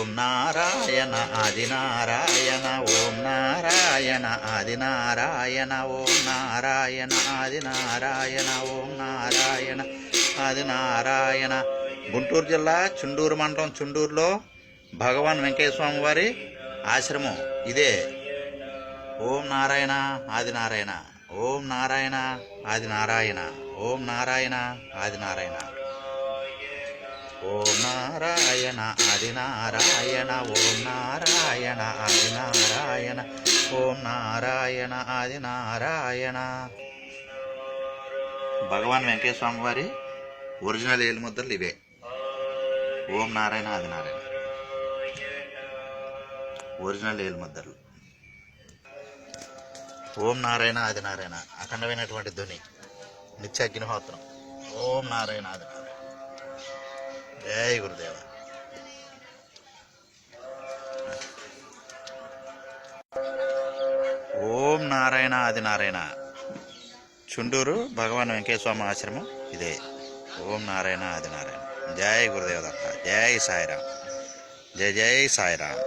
ఓం నారాయణ ఆది నారాయణ ఓం నారాయణ ఆది నారాయణ ఓం నారాయణ ఆది నారాయణ ఓం నారాయణ ఆది నారాయణ. గుంటూరు జిల్లా చుండూరు మండలం చుండూరులో భగవాన్ వెంకటేశ్వర స్వామి వారి ఆశ్రమం ఇదే. ఓం నారాయణ ఆది నారాయణ ఓం నారాయణ ఆది నారాయణ ఓం నారాయణ ఆది నారాయణ ఓం నారాయణ ఆది నారాయణ ఓం నారాయణ ఆది నారాయణ ఓం నారాయణ ఆది నారాయణ. భగవాన్ వెంకటేశ్వర స్వామి వారి ఒరిజినల్ ఏలుముద్రలు ఇవే. ఓం నారాయణ ఆది నారాయణ ఒరిజినల్ ఏలుముద్రలు. ఓం నారాయణ ఆది నారాయణ అఖండమైనటువంటి ధ్వని, నిత్య అగ్నిహోత్రం. ఓం నారాయణ ఆది నారాయణ. జై గురుదేవ. ఓం నారాయణ ఆది నారాయణ. చుండూరు భగవాన్ వెంకటేశ్వర స్వామి ఆశ్రమం ఇదే. ఓం నారాయణ ఆది నారాయణ. జై గురుదేవ దత్త. జై సాయిరామ్. జై జై సాయిరామ్.